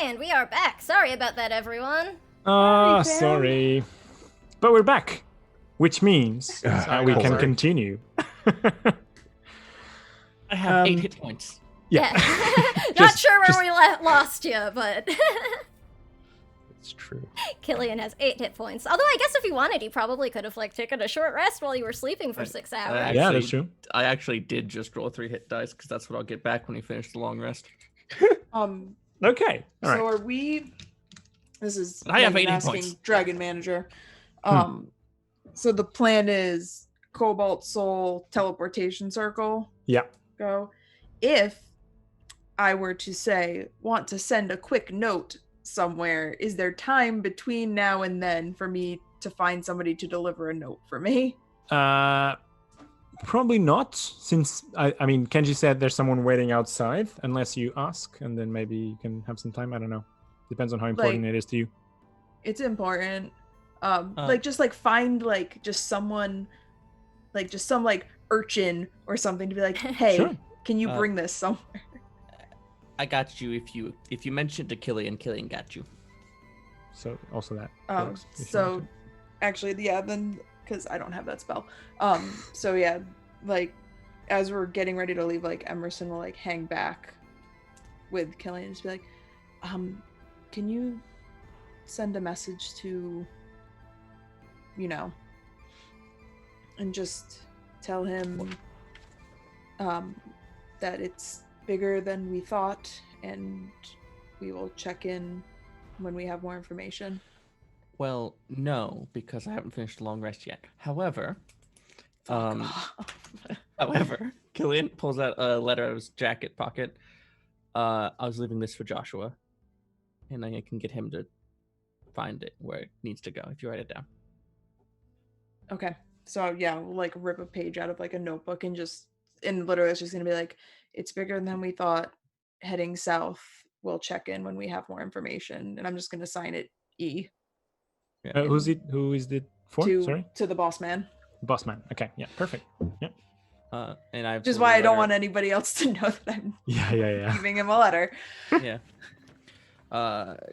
And we are back. Sorry about that, everyone. Sorry. But we're back, which means we can continue. I have 8 hit points. Yeah. Not sure where we lost you, but... It's true. Killian has 8 hit points. Although I guess if he wanted, he probably could have taken a short rest while you were sleeping for 6 hours. Yeah, that's true. I actually did just roll 3 hit dice because that's what I'll get back when we finish the long rest. Okay. All right. So are we? This is I have 80 asking points. Dragon Manager. So the plan is Cobalt Soul teleportation circle. Yeah. Go. If I were to want to send a quick note somewhere, is there time between now and then for me to find somebody to deliver a note for me? Probably not, since I mean Kenji said there's someone waiting outside, unless you ask, and then maybe you can have some time. I don't know. Depends on how important it is to you. It's important. Just find just someone, just some urchin or something to be like, hey, Sure. Can you bring this somewhere? I got you if you mentioned to Killian got you. So also that. works, if you So want actually, yeah, then because I don't have that spell. So yeah, as we're getting ready to leave, Emerson will hang back with Killian and just be like, can you send a message to, and just tell him that it's bigger than we thought, and we will check in when we have more information. Well, no, because I haven't finished the long rest yet. However, Killian pulls out a letter out of his jacket pocket. I was leaving this for Joshua, and I can get him to find it where it needs to go if you write it down. Okay. So yeah, we'll rip a page out of a notebook and literally it's just gonna be it's bigger than we thought, heading south. We'll check in when we have more information, and I'm just gonna sign it E. Yeah. Who is it for? Sorry? To the boss man. Boss man. Okay, yeah, perfect. Yeah. And I've Which is why I don't want anybody else to know that I'm Yeah. giving him a letter. Yeah.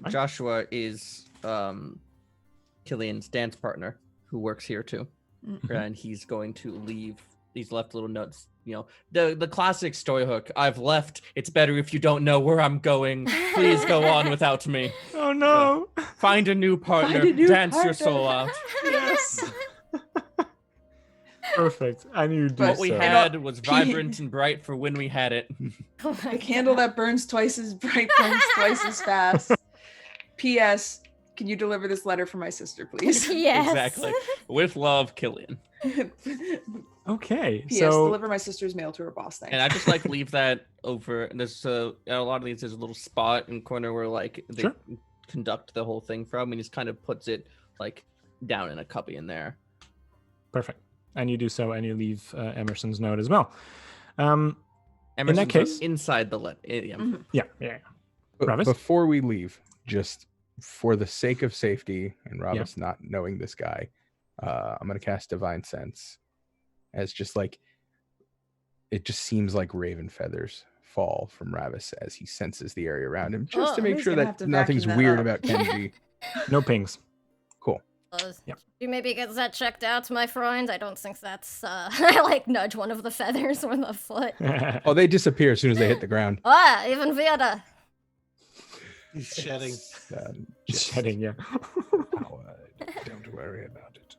Joshua is Killian's dance partner who works here too. Mm-hmm. And he's going to leave. He's left little notes, the classic story hook. I've left. It's better if you don't know where I'm going. Please go on without me. Oh no. Find a new partner. Dance your soul out. Yes. Perfect. I knew you'd do What we so. had was vibrant and bright for when we had it. The candle that burns twice as bright burns twice as fast. P.S. Can you deliver this letter for my sister, please? Yes. Exactly. With love, Killian. Okay. P.S. So Deliver my sister's mail to her boss. Thanks. And I just leave that over. And there's a lot of these. There's a little spot in corner where they Sure. conduct the whole thing from, and he just kind of puts it down in a cubby in there. perfect. And you do so, and you leave Emerson's note as well. Emerson's in that case, inside the letter. Yeah. Mhm. yeah. But Ravis? before we leave, just for the sake of safety and Ravis not knowing this guy, I'm going to cast Divine Sense as just it just seems like raven feathers fall from Ravis as he senses the area around him, just to make he's sure gonna have that to nothing's vacuum that weird up. about Kenji. No pings. Cool. Yep. You maybe get that checked out, my friend. I don't think that's, I nudge one of the feathers or the foot. Oh, they disappear as soon as they hit the ground. Even weirder. He's shedding. Shedding, yeah. Don't worry about it.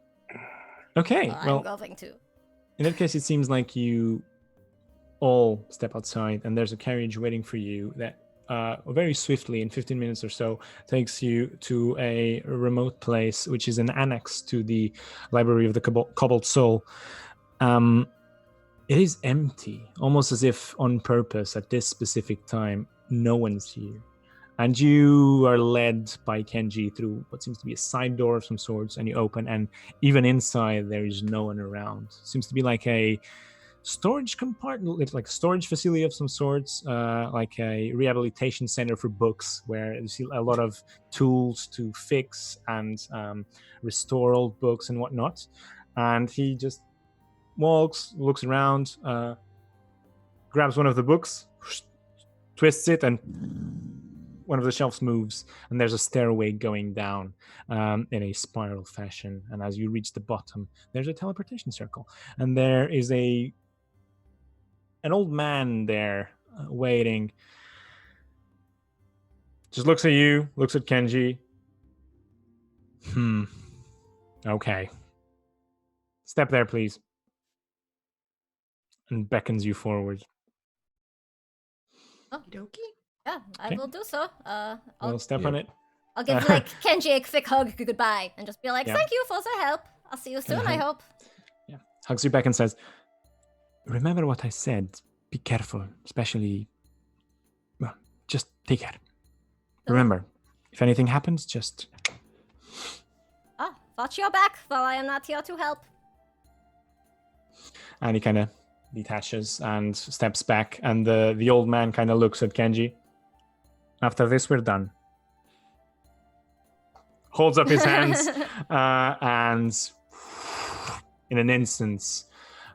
Okay, well, I'm going to. in that case, it seems like you all step outside, and there's a carriage waiting for you that very swiftly, in 15 minutes or so, takes you to a remote place, which is an annex to the Library of the Cobalt Soul. It is empty, almost as if on purpose at this specific time, no one's here. And you are led by Kenji through what seems to be a side door of some sorts, and you open, and even inside there is no one around. Seems to be like a storage compartment. It's like a storage facility of some sorts, like a rehabilitation center for books, where you see a lot of tools to fix and restore old books and whatnot. And he just walks, looks around, grabs one of the books, twists it, and one of the shelves moves, and there's a stairway going down in a spiral fashion. And as you reach the bottom, there's a teleportation circle, and there is an old man there waiting. Just looks at you, looks at Kenji. Okay. Step there, please. And beckons you forward. Okie Yeah, I Okay. will do so. I'll step on it. I'll give like Kenji a quick hug, goodbye, and just be like, Yeah. "Thank you for the help. I'll see you soon. I hope." Yeah. Hugs you back and says, "Remember what I said. Be careful, especially. Well, just take care. Remember, if anything happens, just." Watch your back, though I am not here to help. And he kind of detaches and steps back, and the old man kind of looks at Kenji. After this, we're done. Holds up his hands, and in an instant,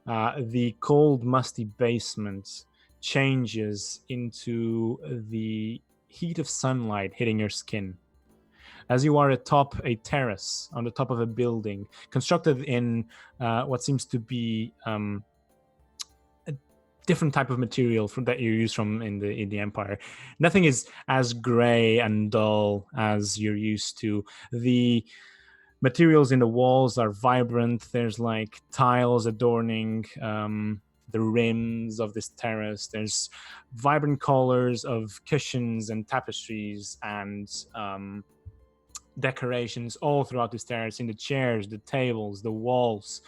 the cold, musty basement changes into the heat of sunlight hitting your skin. As you are atop a terrace on the top of a building constructed in what seems to be a different type of material that you use in the Empire. Nothing is as gray and dull as you're used to. The materials in the walls are vibrant. There's like tiles adorning the rims of this terrace. There's vibrant colors of cushions and tapestries and decorations all throughout this terrace, in the chairs, the tables, the walls.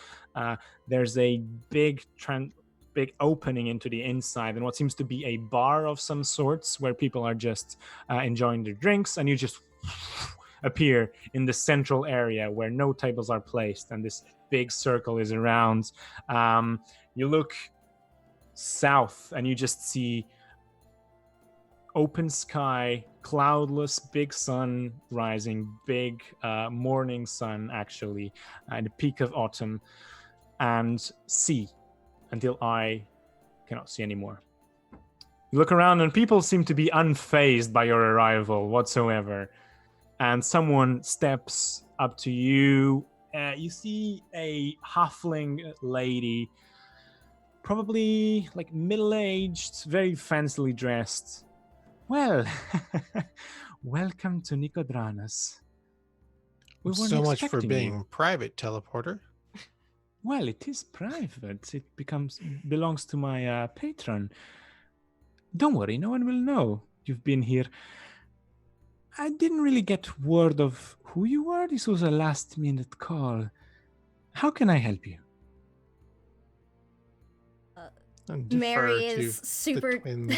There's a big opening into the inside, and what seems to be a bar of some sorts where people are just enjoying their drinks, and you just appear in the central area where no tables are placed, and this big circle is around. You look south, and you just see open sky, cloudless, big sun rising, big morning sun actually, at the peak of autumn, and sea until I cannot see anymore. You look around and people seem to be unfazed by your arrival whatsoever, and someone steps up to you. You see a halfling lady, probably like middle-aged, very fancily dressed. Well, welcome to Nicodranis. We weren't So much for expecting being you. private, teleporter. Well, it is private. It belongs to my patron. Don't worry, no one will know you've been here. I didn't really get word of who you were. This was a last-minute call. How can I help you? Merri is super. twins.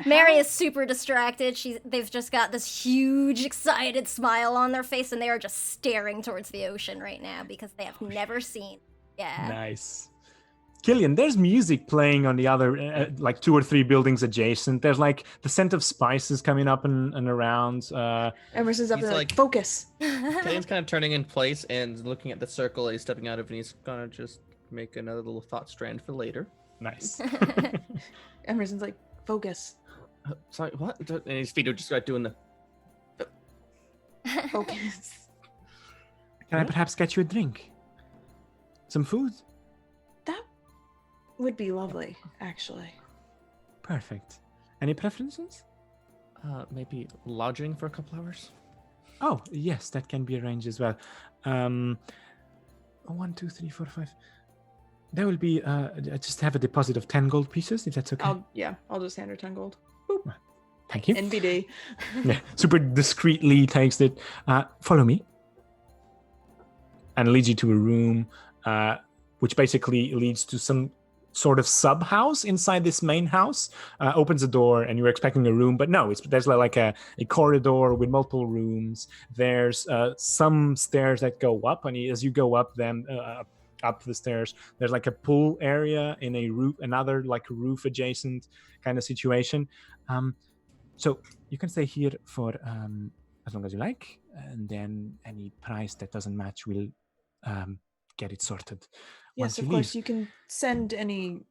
Merri is super distracted. They've just got this huge, excited smile on their face, and they are just staring towards the ocean right now because they have never seen. Yeah. Nice. Killian, there's music playing on the other, like 2 or 3 buildings adjacent. There's like the scent of spices coming up and around. Emerson's up He's there like- focus. Killian's kind of turning in place and looking at the circle that he's stepping out of, and he's gonna just make another little thought strand for later. Nice. Emerson's like, focus. Sorry, what? And his feet are just like doing the. Focus. Can I perhaps get you a drink? Some food? That would be lovely, actually. Perfect. Any preferences? Maybe lodging for a couple hours. Oh, yes, that can be arranged as well. 1, 2, 3, 4, 5. There will be, just have a deposit of 10 gold pieces, if that's okay. I'll just hand her 10 gold. Thank you. NBD. Yeah, super discreetly takes it. Follow me. And leads you to a room, which basically leads to some sort of sub-house inside this main house. Opens a door, and you're expecting a room, but no, there's like a corridor with multiple rooms. There's some stairs that go up, and as you go up them, up the stairs, there's like a pool area in a roof, another like roof adjacent kind of situation. So you can stay here for as long as you like, and then any price that doesn't match will get it sorted. Yes, of course. You can send any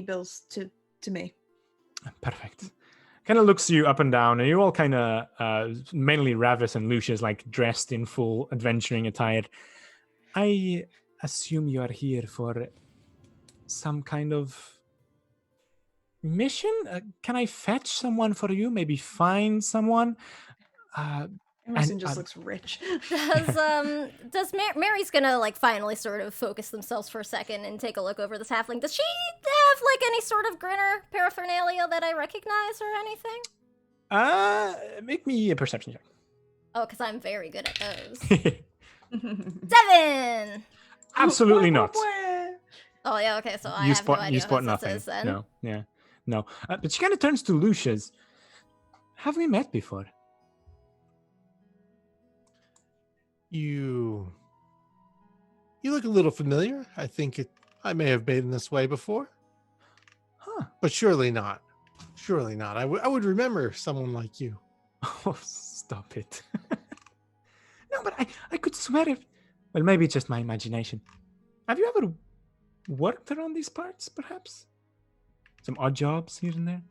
bills to me. Perfect. kind of looks you up and down, and you're all kind of mainly Ravis and Lucius, like dressed in full adventuring attire. I assume you are here for some kind of mission. Can I fetch someone for you? Maybe find someone? Emerson just looks rich. Does Merri's gonna like finally sort of focus themselves for a second and take a look over this halfling? Does she have like any sort of grinner paraphernalia that I recognize or anything? Make me a perception check. Oh, because I'm very good at those. 7! Absolutely not. Oh yeah, okay, so I You have no idea spot what this nothing. is then. No, yeah, no. But she kind of turns to Lucius. Have we met before? You look a little familiar. I think I may have been this way before. Huh. But surely not. Surely not. I would remember someone like you. Oh, stop it. No, but I could swear it. Well, maybe it's just my imagination. Have you ever worked around these parts, perhaps? Some odd jobs here and there?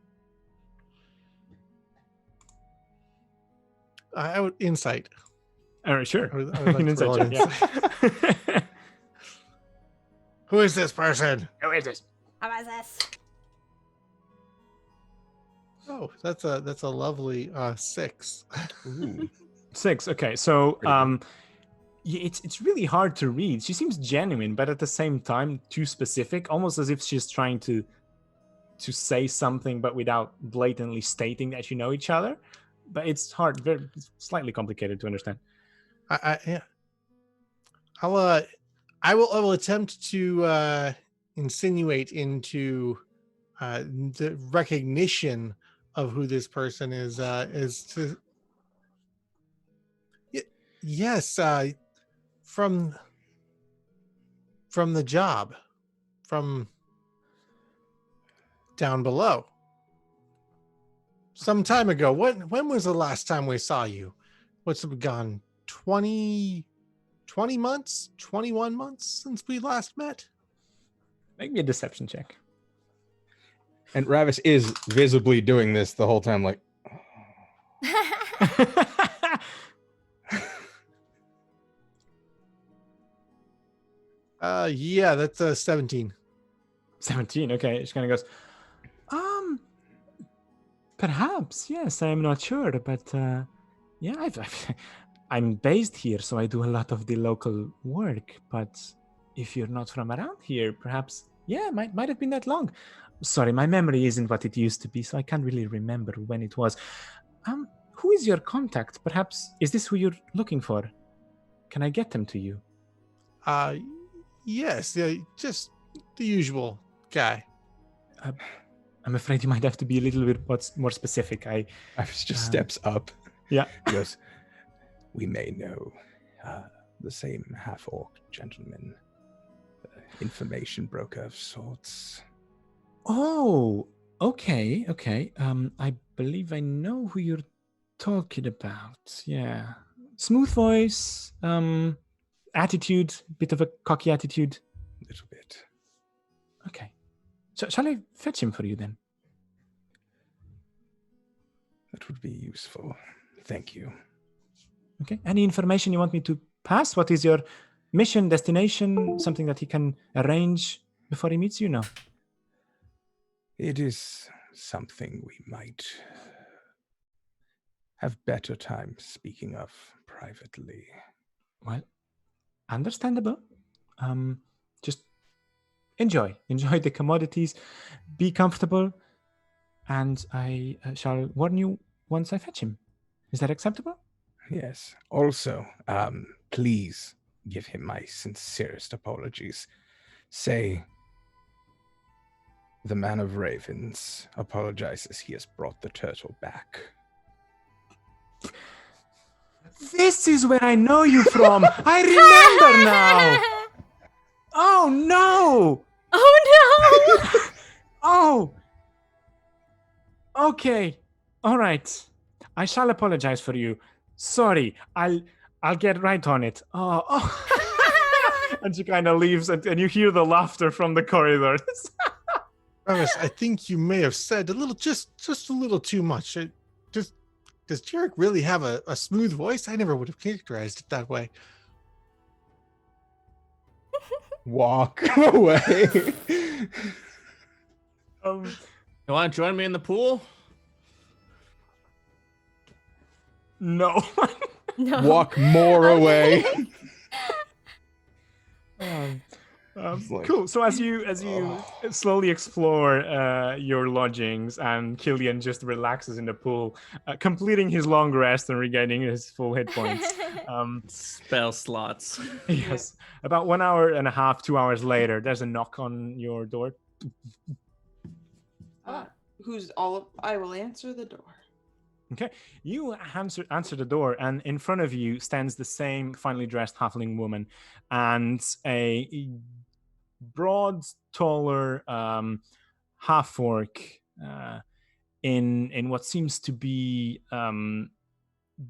I would insight. All right, sure. I would like An to roll inside an check, yeah. Who is this person? Who is this? How is this? Oh, that's a lovely 6. Ooh. 6. Okay, so Pretty good. yeah, it's really hard to read. She seems genuine, but at the same time too specific, almost as if she's trying to say something, but without blatantly stating that you know each other. But it's hard, very slightly complicated to understand. Yeah. I will attempt to insinuate into the recognition of who this person is to yes, from the job, from down below. Some time ago. When was the last time we saw you? What's it gone? 20 months, 21 months since we last met? Make me a deception check. And Ravis is visibly doing this the whole time, like, yeah, that's 17. 17. Okay, she kind of goes, perhaps, yes. I'm not sure, but yeah, I'm based here, so I do a lot of the local work. But if you're not from around here, perhaps, yeah, might have been that long. Sorry, my memory isn't what it used to be, so I can't really remember when it was. Who is your contact? Perhaps, is this who you're looking for? Can I get them to you? Yes, yeah, just the usual guy. I'm afraid you might have to be a little bit more specific. Ravis just steps up. Yeah. He goes, we may know the same half-orc gentleman, information broker of sorts. Oh, okay. I believe I know who you're talking about. Yeah. Smooth voice, attitude, bit of a cocky attitude. A little bit. Okay. So shall I fetch him for you then? That would be useful. Thank you. Okay. Any information you want me to pass? What is your mission, destination, something that he can arrange before he meets you? No. It is something we might have better time speaking of privately. Well, understandable. Just enjoy the commodities, be comfortable, and I shall warn you once I fetch him. Is that acceptable? Yes. Also, please give him my sincerest apologies. Say, the Man of Ravens apologizes he has brought the turtle back. This is where I know you from. I remember now. Oh no! Oh no! Oh. Okay. All right. I shall apologize for you. Sorry. I'll get right on it. Oh. And she kind of leaves, and you hear the laughter from the corridor. Ravis, I think you may have said a little, just a little too much. Does Jarek really have a smooth voice? I never would have characterized it that way. Walk away. You want to join me in the pool? No. No. Walk more away. Like- Cool. So as you slowly explore your lodgings, and Killian just relaxes in the pool, completing his long rest and regaining his full hit points. Spell slots. Yes. About 1 hour and a half, 2 hours later, there's a knock on your door. I will answer the door. Okay, you answer the door, and in front of you stands the same finely dressed halfling woman and a broad, taller half orc in what seems to be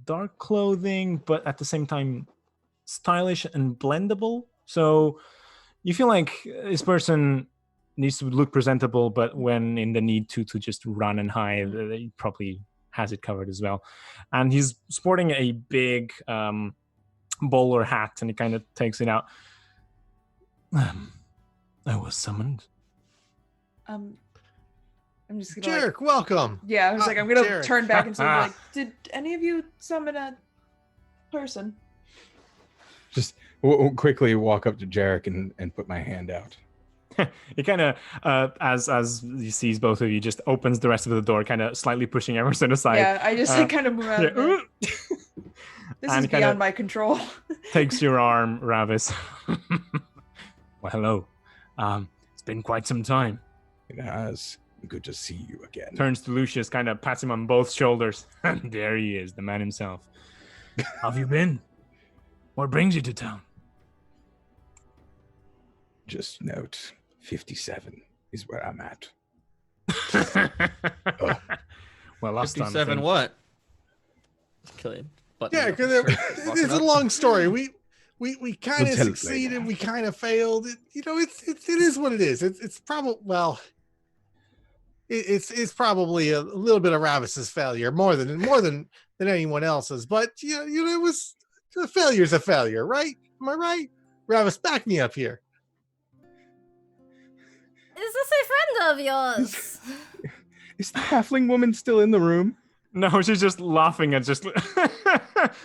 dark clothing, but at the same time stylish and blendable. So you feel like this person needs to look presentable, but when in the need to just run and hide, they probably has it covered as well. And he's sporting a big bowler hat, and he kind of takes it out. I was summoned. I'm just gonna Jarek, welcome. Yeah, I was like, I'm gonna Jarek. turn back and say, like, did any of you summon a person? Just quickly walk up to Jarek and put my hand out. He kind of, as he sees both of you, just opens the rest of the door, kind of slightly pushing Emerson aside. Yeah, I just like kind of move out. Yeah, of it. This and is beyond my control. Takes your arm, Ravis. Well, hello. It's been quite some time. It has. Good to see you again. Turns to Lucius, kind of pats him on both shoulders. And there he is, the man himself. How have you been? What brings you to town? Just note, 57 is where I'm at. Well, last time. 57 what? Killian. Yeah, because it's a long story. We kind of succeeded. We kind of failed. It is what it is. It's probably it's probably a little bit of Ravis's failure more than anyone else's. But it was a failure's a failure, right? Am I right? Ravis, back me up here. Is this a friend of yours? Is the halfling woman still in the room? No, she's just laughing and just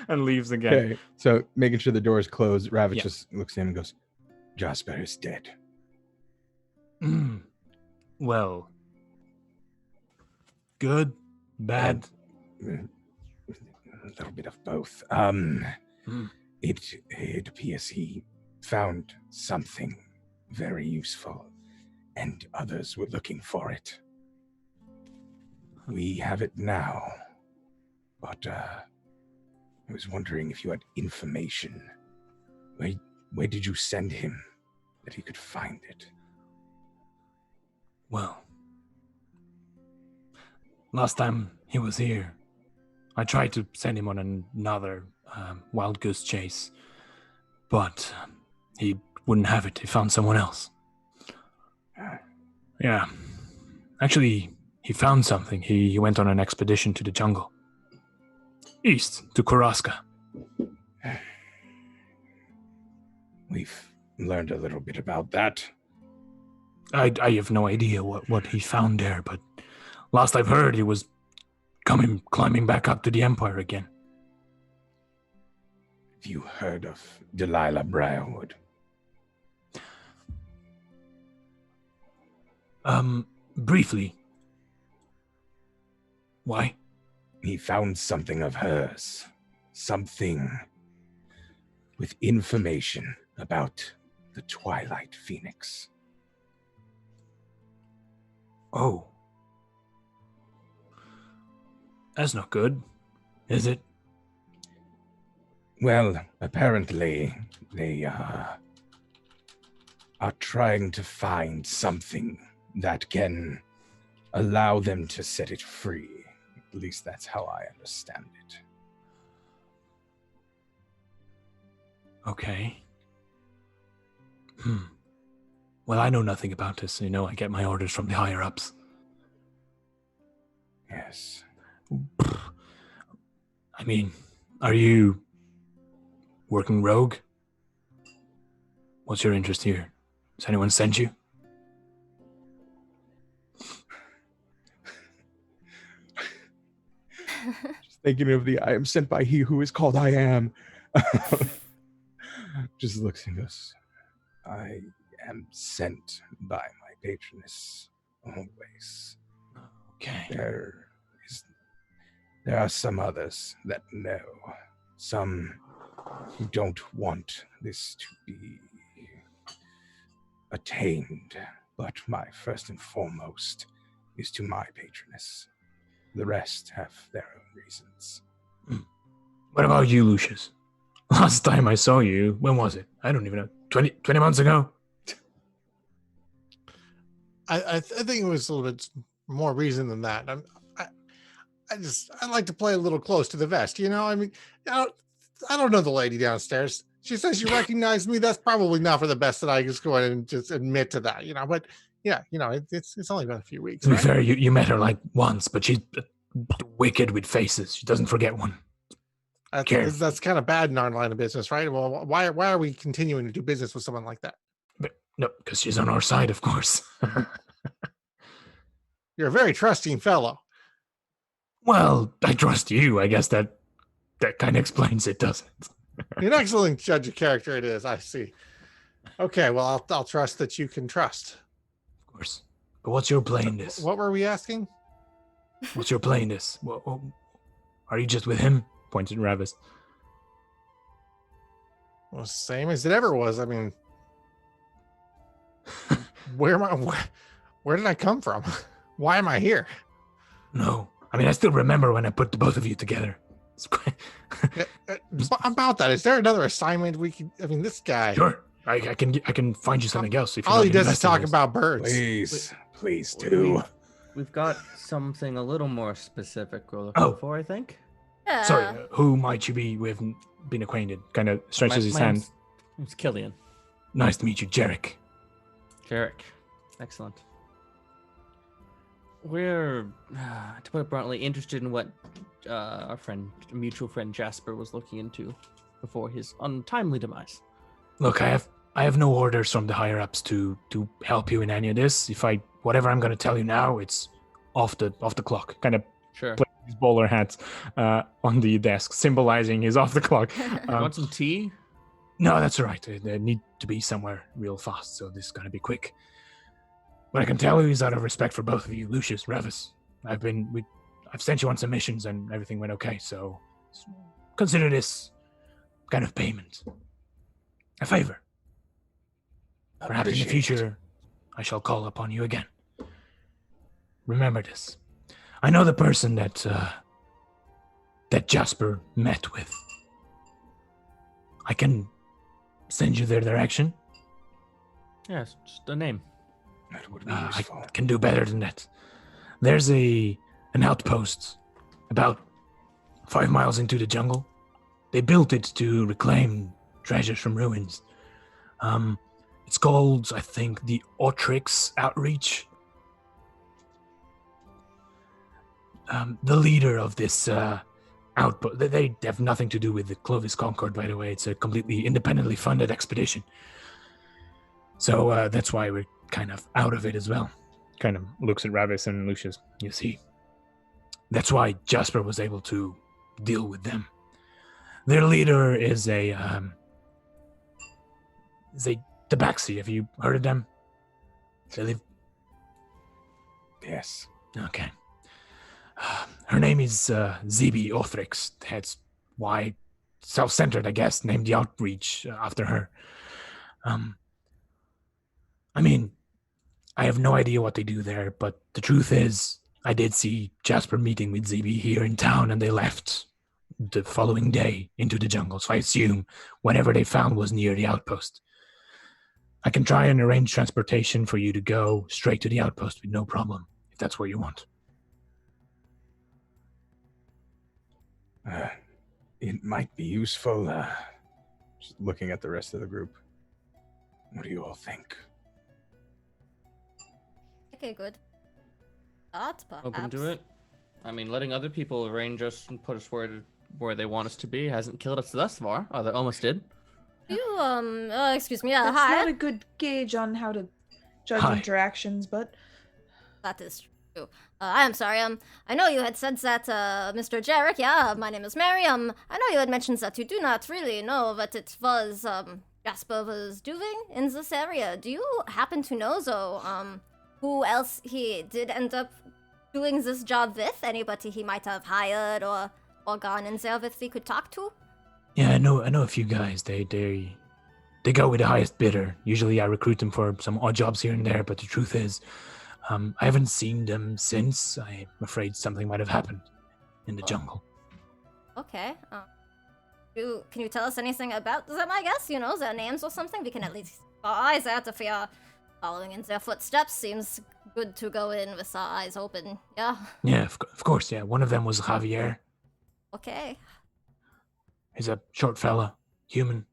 and leaves again. Okay, so making sure the door is closed, Ravis just looks at him and goes, Jasper is dead. Well, good, bad. A little bit of both. It appears he found something very useful, and others were looking for it. We have it now, but I was wondering if you had information. Where did you send him that he could find it? Well, last time he was here, I tried to send him on another wild goose chase, but he wouldn't have it. He found someone else. Yeah. Actually, he found something. He went on an expedition to the jungle. East, to Karaska. We've learned a little bit about that. I have no idea what he found there, but last I've heard, he was climbing back up to the Empire again. Have you heard of Delilah Briarwood? Briefly. Why? He found something of hers. Something with information about the Twilight Phoenix. Oh. That's not good, is it? Well, apparently they are trying to find something that can allow them to set it free. At least that's how I understand it. Well, I know nothing about this. You know, I get my orders from the higher-ups. Yes. I mean, are you working rogue? What's your interest here? Has anyone sent you? Just thinking of the I am sent by he who is called I am. Just looks and goes, I am sent by my patroness always. Okay. There are some others that know. Some who don't want this to be attained. But my first and foremost is to my patroness. The rest have their own reasons. What about you, Lucius? Last time I saw you, when was it? I don't even know. 20 months ago? I think it was a little bit more reason than that. I like to play a little close to the vest, you know? I mean, I don't know the lady downstairs. She says she recognized me. That's probably not for the best that I just go ahead and just admit to that, you know? But yeah, you know, it's only been a few weeks. To be Right? fair, you met her like once, but she's wicked with faces. She doesn't forget one. That's kind of bad in our line of business, right? Well, why are we continuing to do business with someone like that? But no, because she's on our side, of course. You're a very trusting fellow. Well, I trust you. I guess that kind of explains it, doesn't it? You're an excellent judge of character. It is. I see. Okay, well, I'll trust that you can trust. Of course. But what's your play in this? What were we asking? What's your play in this? Are you just with him? Pointed at Ravis. Well, same as it ever was. I mean, where did I come from? Why am I here? No. I mean, I still remember when I put the both of you together. It's quite... About that, is there another assignment we can? I mean, this guy. Sure. I can find you something else. If all he does is talk about birds. Please do. We've got something a little more specific we're looking for, I think. Yeah. Sorry, who might you be? We haven't been acquainted. Kind of stretches his hand. It's Killian. Nice to meet you, Jarek. Jarek. Excellent. We're, to put it bluntly, interested in what our mutual friend Jasper was looking into before his untimely demise. Look, I have no orders from the higher ups to help you in any of this. Whatever I'm going to tell you now, it's off the clock. Kind of Sure. play his bowler hats on the desk, symbolizing he's off the clock. Want some tea? No, that's all right. They need to be somewhere real fast, so this is going to be quick. What I can tell you is out of respect for both of you, Lucius, Ravis, I've sent you on some missions and everything went okay, so consider this kind of payment. A favor. Perhaps in the future, I shall call upon you again. Remember this. I know the person that Jasper met with. I can send you their direction. Yes, just a name. That would be I useful. can do better than that. There's an outpost about 5 miles into the jungle. They built it to reclaim treasures from ruins. It's called, I think, the Otrix Outreach. The leader of this outpost, they have nothing to do with the Clovis Concord, by the way. It's a completely independently funded expedition. So that's why we're kind of out of it as well. Kind of looks at Ravis and Lucius. You see, that's why Jasper was able to deal with them. Their leader is a tabaxi. Have you heard of them? They live... Yes. Okay. Her name is Zibi Othrix. That's why self-centered, I guess, named the outreach after her. I mean, I have no idea what they do there, but the truth is, I did see Jasper meeting with Zibi here in town, and they left the following day into the jungle, so I assume whatever they found was near the outpost. I can try and arrange transportation for you to go straight to the outpost with no problem, if that's what you want. It might be useful. Just looking at the rest of the group. What do you all think? a good thought, perhaps. Open to it. I mean, letting other people arrange us and put us where they want us to be hasn't killed us thus far. Oh, they almost did. You, excuse me, That's hi. not a good gauge on how to judge Hi. interactions, but That is true. I am sorry, I know you had said that, Mr. Jarek, yeah, my name is Merri, I know you had mentioned that you do not really know what it was, Jasper was doing in this area. Do you happen to know, though, who else he did end up doing this job with? Anybody he might have hired or gone in there with we could talk to? Yeah, I know a few guys. They go with the highest bidder. Usually I recruit them for some odd jobs here and there, but the truth is, I haven't seen them since. I'm afraid something might have happened in the jungle. Okay, can you tell us anything about them, I guess? You know, their names or something? We can at least keep our eyes out if we are following in their footsteps. Seems good to go in with our eyes open, yeah? Yeah, of course, yeah. One of them was Javier. Okay. He's a short fella, human.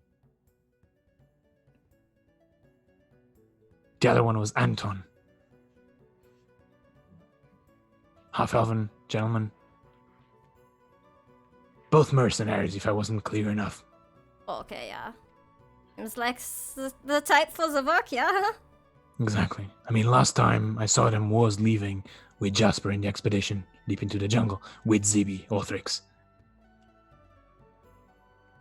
The other one was Anton. Half-elven gentleman. Both mercenaries, if I wasn't clear enough. Okay, yeah. Seems like the type for the work, yeah? Exactly. I mean, last time I saw them was leaving with Jasper in the expedition deep into the jungle with Zibi, Orthrix.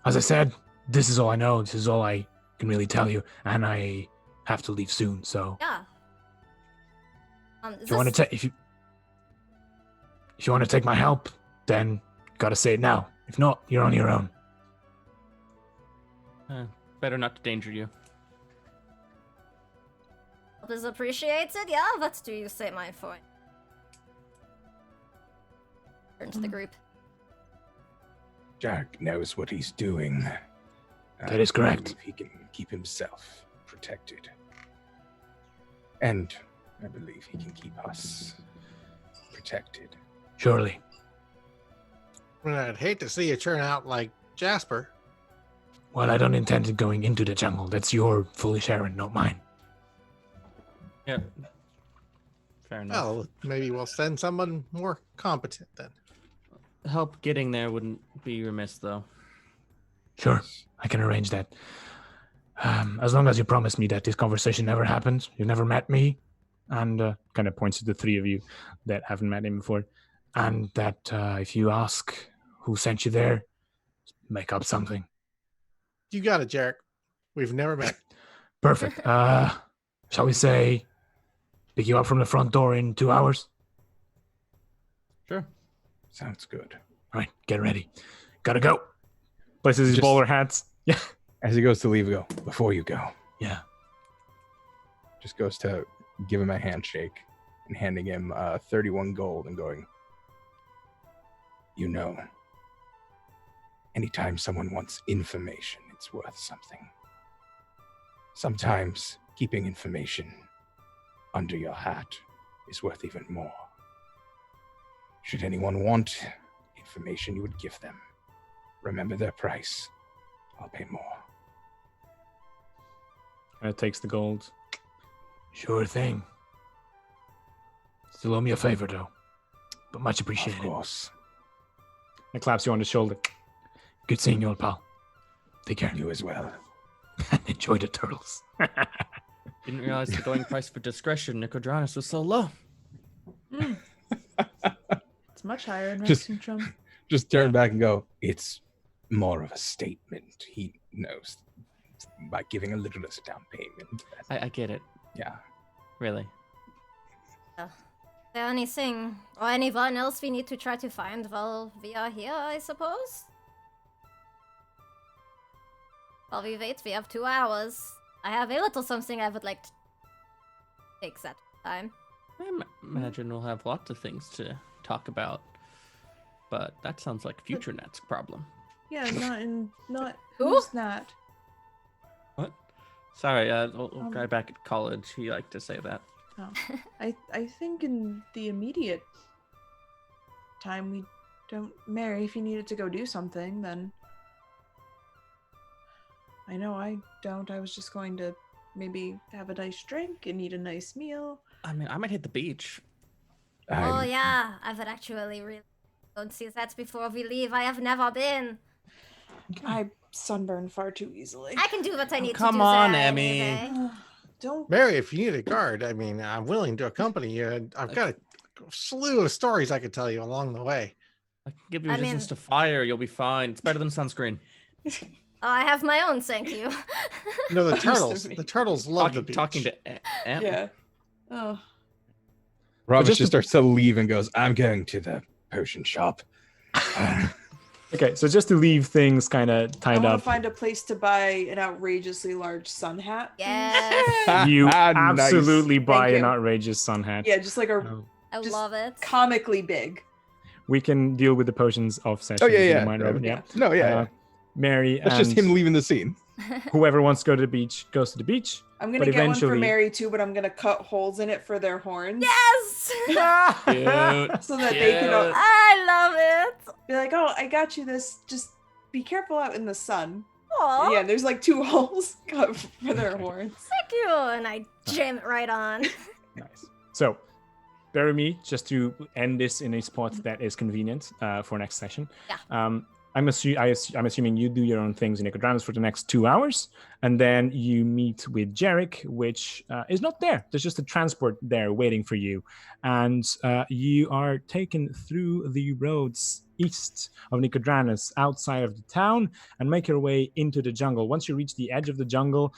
As I said, this is all I know. This is all I can really tell you, and I have to leave soon. So, Yeah. if you want to take my help, then gotta say it now. If not, you're on your own. Better not to danger you. Help is appreciated, yeah? What do you say, my boy? Turn to the group. Jack knows what he's doing. That is correct. I believe he can keep himself protected. And I believe he can keep us protected. Surely. Well, I'd hate to see you turn out like Jasper. Well, I don't intend on going into the jungle. That's your foolish errand, not mine. Yeah. Fair enough. Well, maybe we'll send someone more competent then. Help getting there wouldn't be remiss, though. Sure, I can arrange that. As long as you promise me that this conversation never happened, you've never met me, and kind of points to the three of you that haven't met him before, and that if you ask who sent you there, make up something. You got it, Jarek. We've never met. Perfect. Shall we say, pick you up from the front door in 2 hours? Sure. Sounds good. All right, get ready. Gotta go. Places his Just- bowler hats. Yeah. As he goes to leave, go, before you go. Yeah. Just goes to give him a handshake and handing him 31 gold and going, you know, anytime someone wants information, it's worth something. Sometimes keeping information under your hat is worth even more. Should anyone want information, you would give them. Remember their price. I'll pay more. Kind of takes the gold. Sure thing. Still owe me a favor, though. But much appreciated. Of course. And claps you on the shoulder. Good seeing you, old pal. Take care. You as well. Enjoy the turtles. Didn't realize the going price for discretion, Nicodranis, was so low. it's much higher in Just- Rexxentrum. Just turn back and go, it's more of a statement. He knows by giving a little as a down payment. I get it. Yeah. Really. Is there anything or anyone else we need to try to find while we are here, I suppose? While we wait, we have 2 hours. I have a little something I would like to take that time. I imagine we'll have lots of things to talk about. But that sounds like future Nat's problem. Yeah, not Who? who's that? What? Sorry, old guy back at college, he liked to say that. Oh. I think in the immediate time we don't marry. If you needed to go do something, then I know I don't. I was just going to maybe have a nice drink and eat a nice meal. I mean, I might hit the beach. Oh I'm- yeah, I would actually really go and see that before we leave. I have never been. I sunburn far too easily. I can do what I need to do. come on, there Emmy. anyway. Don't. Mary, if you need a guard, I mean, I'm willing to accompany you. And I've got a slew of stories I could tell you along the way. I can give you I resistance mean- to fire. You'll be fine. It's better than sunscreen. I have my own, thank you. No, the Used to turtles. be. The turtles love the Talking, beach. talking to Em. Yeah. Oh. Ravis just just starts to leave and goes, I'm going to the potion shop. Okay, so just to leave things kind of I tied want to up, find a place to buy an outrageously large sun hat. Yes, you Nice. absolutely buy Thank an you. outrageous sun hat. Yeah, just like a Um, I Just love it. comically big. we can deal with the potions off session. Oh, yeah, if you don't yeah. mind, No, Robin, yeah. No, yeah. Mary That's and just him leaving the scene. whoever wants to go to the beach goes to the beach. I'm gonna But get one for eventually- Merri too, but I'm gonna cut holes in it for their horns. Yes, Cute. So that they can all Cute. I love it. be like, oh, I got you this. Just be careful out in the sun. Aw, Yeah, there's like 2 holes cut for their horns. thank you. And I jam it right on. Nice. So, bear with me just to end this in a spot that is convenient for next session. Yeah. I'm assuming you do your own things in Nicodranis for the next 2 hours, and then you meet with Jarek, which is not there. There's just a transport there waiting for you, and you are taken through the roads east of Nicodranis, outside of the town, and make your way into the jungle. Once you reach the edge of the jungle,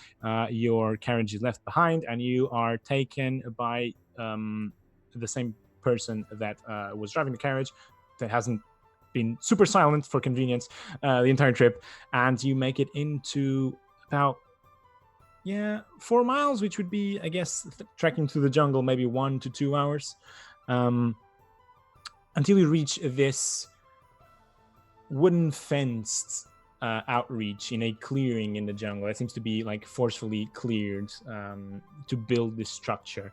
your carriage is left behind, and you are taken by the same person that was driving the carriage, that hasn't been super silent for convenience the entire trip, and you make it into about 4 miles, which would be, I guess, trekking through the jungle maybe 1 to 2 hours, until you reach this wooden fenced outreach in a clearing in the jungle. It seems to be like forcefully cleared to build this structure.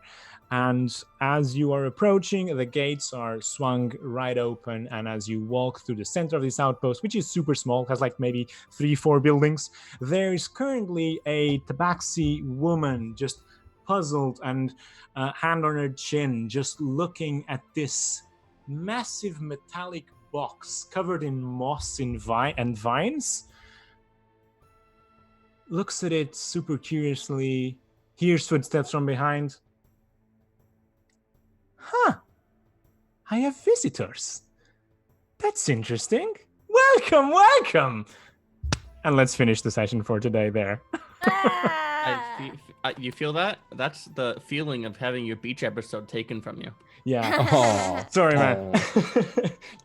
And as you are approaching, the gates are swung right open, and as you walk through the center of this outpost, which is super small, has like maybe 3-4 buildings, there is currently a tabaxi woman just puzzled and hand on her chin, just looking at this massive metallic box covered in moss and vines. Looks at it super curiously, hears footsteps from behind. Huh. I have visitors. That's interesting. Welcome. And let's finish the session for today there. Ah. You feel that? That's the feeling of having your beach episode taken from you. Yeah. Oh, Sorry, man.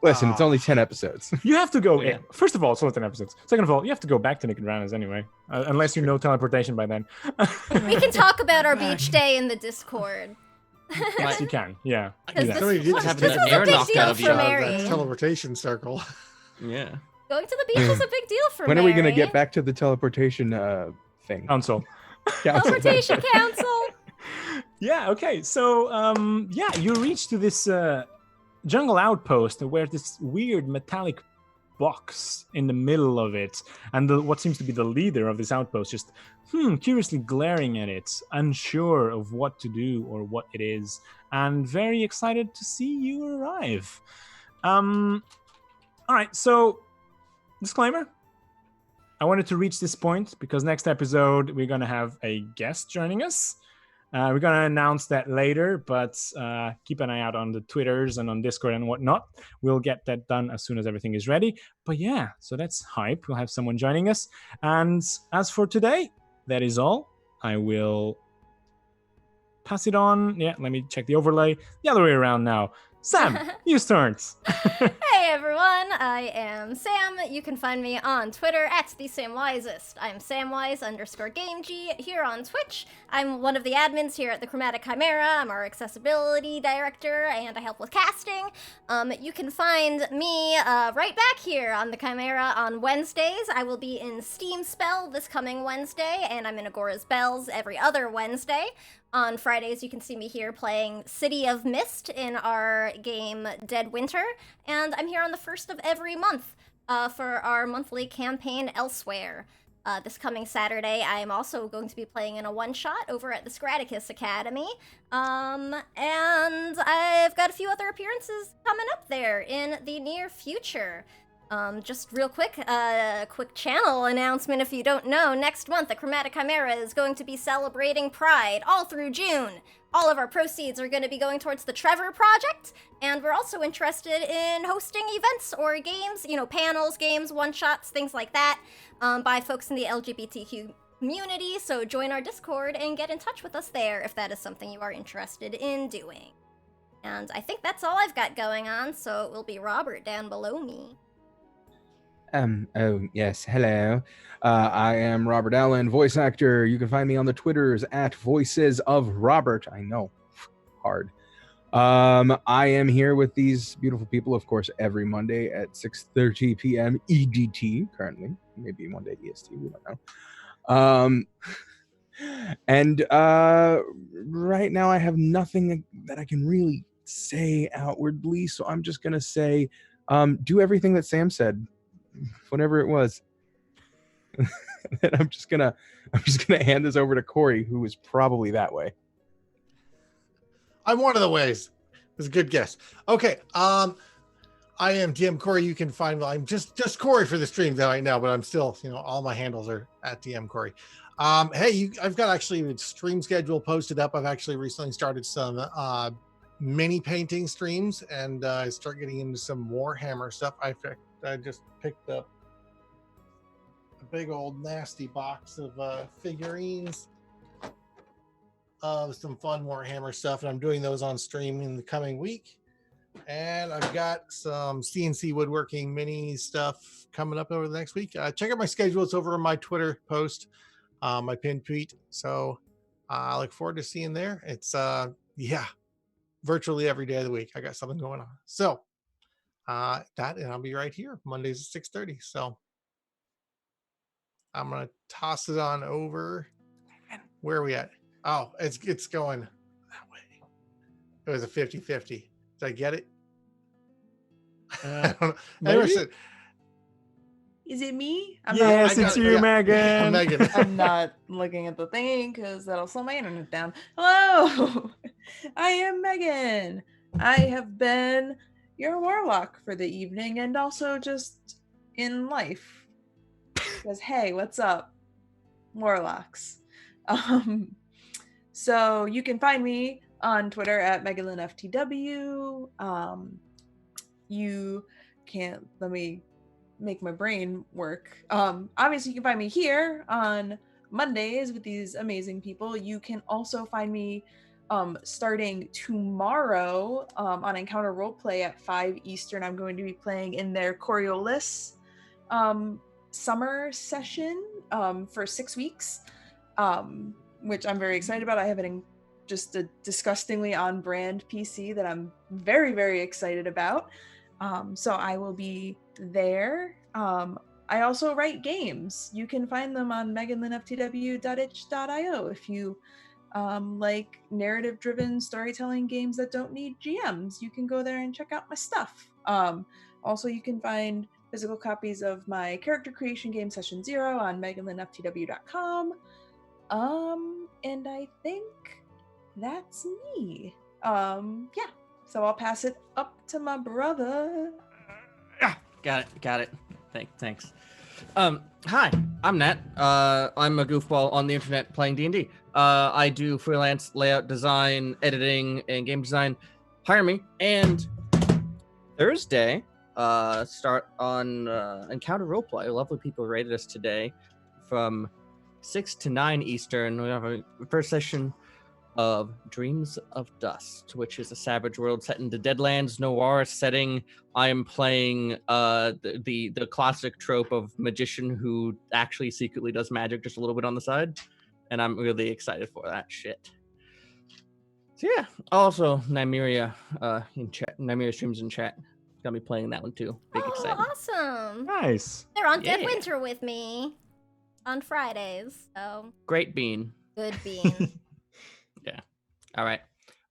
listen, it's only 10 episodes. You have to go. Yeah. First of all, it's only 10 episodes. Second of all, you have to go back to Nicodranis anyway, unless you know teleportation by then. We can talk about our beach day in the Discord. Yes, you can. Yeah. Because do that. Somebody did just Having this the was air a big knocked deal out of for you. Merri. That teleportation circle. Yeah. Going to the beach is a big deal for When are we going to Merri. get back to the teleportation thing? Council. Teleportation Council. Yeah. Okay. So, you reach to this jungle outpost where this weird metallic box in the middle of it, and what seems to be the leader of this outpost just curiously glaring at it, unsure of what to do or what it is, and very excited to see you arrive. All right. So, disclaimer. I wanted to reach this point because next episode we're going to have a guest joining us. We're going to announce that later, but keep an eye out on the Twitters and on Discord and whatnot. We'll get that done as soon as everything is ready. But yeah, so that's hype. We'll have someone joining us. And as for today, that is all. I will pass it on. Yeah, let me check the overlay. The other way around now. Sam, you start. Hey everyone, I am Sam. You can find me on Twitter at TheSamWisest. I'm Samwise_GameG here on Twitch. I'm one of the admins here at the Chromatic Chimera. I'm our accessibility director and I help with casting. You can find me right back here on the Chimera on Wednesdays. I will be in Steam Spell this coming Wednesday, and I'm in Agora's Bells every other Wednesday. On Fridays, you can see me here playing City of Mist in our game Dead Winter, and I'm here on the first of every month for our monthly campaign Elsewhere. This coming Saturday, I am also going to be playing in a one-shot over at the Scraticus Academy. And I've got a few other appearances coming up there in the near future. Just real quick, quick channel announcement if you don't know. Next month, the Chromatic Chimera is going to be celebrating Pride all through June. All of our proceeds are going to be going towards the Trevor Project, and we're also interested in hosting events or games, panels, games, one-shots, things like that, by folks in the LGBTQ community, so join our Discord and get in touch with us there if that is something you are interested in doing. And I think that's all I've got going on, so it will be Robert down below me. Oh, yes. Hello. I am Robert Allen, voice actor. You can find me on the Twitters at Voices of Robert. I know. Hard. I am here with these beautiful people, of course, every Monday at 6:30 p.m. EDT, currently. Maybe one day EST, we don't know. And right now I have nothing that I can really say outwardly, so I'm just going to say, do everything that Sam said. Whatever it was. And I'm just gonna hand this over to Corey, who is probably that way. I'm one of the ways. It's a good guess. Okay. I am DM Corey. You can find me. I'm just Corey for the stream right now, but I'm still, all my handles are at DM Corey. Hey, I've got actually a stream schedule posted up. I've actually recently started some mini painting streams, and I start getting into some Warhammer stuff. I just picked up a big old nasty box of figurines of some fun Warhammer stuff, and I'm doing those on stream in the coming week. And I've got some CNC woodworking mini stuff coming up over the next week. Check out my schedule. It's over on my Twitter post, my pinned tweet. So I look forward to seeing there. It's virtually every day of the week I got something going on. So that, and I'll be right here Mondays at 6:30. So I'm gonna toss it on over. Where are we at? Oh, it's going that way. It was a 50-50. Did I get it? I don't know. Is it me? Yes, it's you, Megan. I'm Megan. I'm not looking at the thing because that'll slow my internet down. Hello, I am Megan. I have been your warlock for the evening and also just in life. Because hey, what's up, warlocks? So you can find me on Twitter at MegalinFTW. You can't let me make my brain work. Obviously you can find me here on Mondays with these amazing people. You can also find me starting tomorrow on Encounter Roleplay at 5 Eastern. I'm going to be playing in their Coriolis summer session for 6 weeks, which I'm very excited about. I have just a disgustingly on-brand PC that I'm very, very excited about. So I will be there. I also write games. You can find them on meganlinftw.itch.io if you like narrative-driven storytelling games that don't need GMs. You can go there and check out my stuff. Also, you can find physical copies of my character creation game Session 0 on meganlinftw.com. And I think that's me. So I'll pass it up to my brother. Got it. Thanks. Hi, I'm Nat. I'm a goofball on the internet playing D&D. I do freelance layout design, editing, and game design. Hire me. And Thursday, start on Encounter Roleplay. Lovely people rated us today from 6 to 9 Eastern. We have a first session of Dreams of Dust, which is a Savage World set in the Deadlands noir setting. I am playing the classic trope of magician who actually secretly does magic just a little bit on the side, and I'm really excited for that shit. So yeah, also Nymeria in chat. Nymeria streams in chat. Gonna be playing that one too. Big excitement. Awesome! Nice. They're on Yeah. Dead Winter with me on Fridays, so Great bean. good bean. Yeah. All right.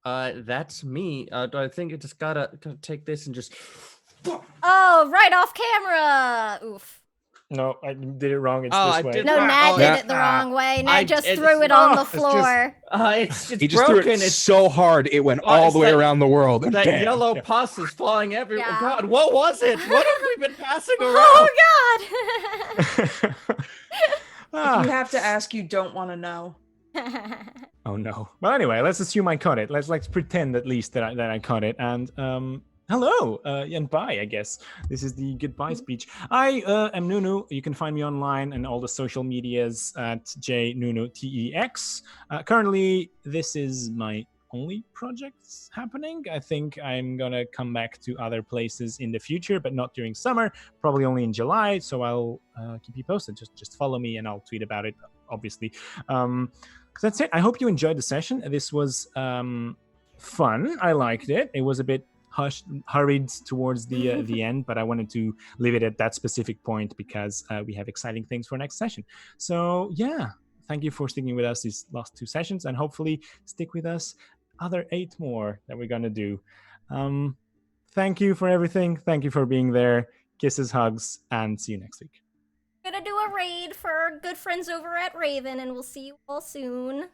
That's me. Do I think I just gotta take this and just? Oh, right off camera! Oof. No, I did it wrong. It's Oh, this I way. did No, Ah, Nat oh, did yeah. it the wrong way. Nat I- just it's- threw it on the it's just- floor. It's He just broken. threw it It's so hard it went Oh, all it's the way that- around the world. And that bam. yellow Yeah. pus is flying everywhere. Yeah. Oh God, what was it? What have we been passing around? Oh God! Ah. If you have to ask, you don't want to know. Oh no. Well, anyway, let's assume I caught it. Let's pretend at least that I caught it. And hello and bye. I guess this is the goodbye speech. I am Nunu. You can find me online and all the social medias at jnunutex. Currently, this is my only projects happening. I think I'm gonna come back to other places in the future, but not during summer. Probably only in July. So I'll keep you posted. Just follow me and I'll tweet about it. Obviously. That's it. I hope you enjoyed the session. This was fun. I liked it. It was a bit hurried towards the end, but I wanted to leave it at that specific point because we have exciting things for next session. So yeah, thank you for sticking with us these last 2 sessions, and hopefully stick with us other 8 more that we're gonna do. Thank you for everything. Thank you for being there. Kisses, hugs, and see you next week. Gonna do a raid for our good friends over at Raven, and we'll see you all soon.